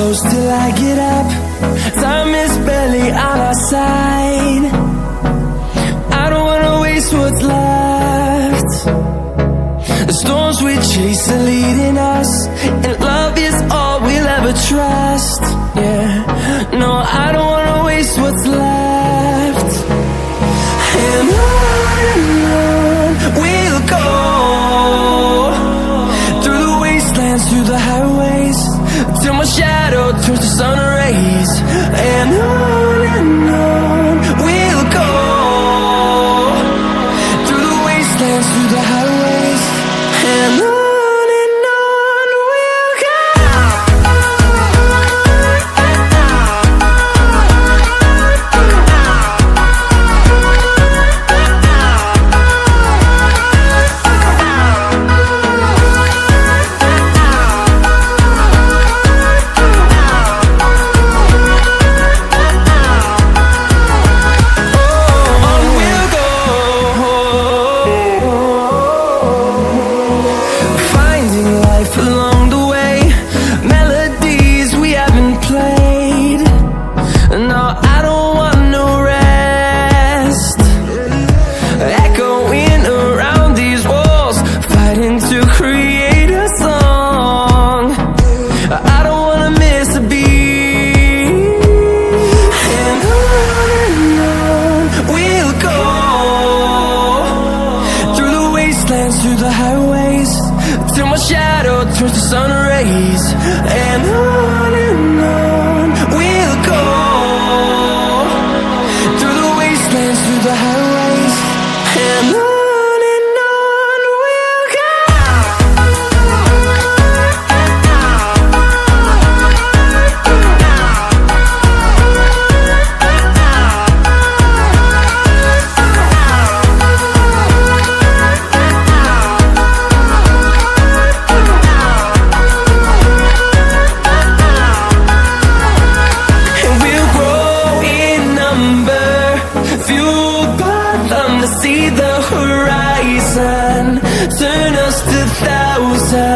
close till I get up. Time is barely on our side. I don't wanna waste what's left. The storms we chase are leading us, and love is all we'll ever trust. Yeah, no, I don't wanna waste what's left. And on we'll go, through the wastelands, through the highways, till my shadow turns to sun rays. And on we'll go, through the wastelands, through the highways, and on we'll go. Through the highways, till my shadow turns to sun rays. And on we'll go, through the wastelands, through the highways, and on we'll go. See the horizon, turn us to thousands.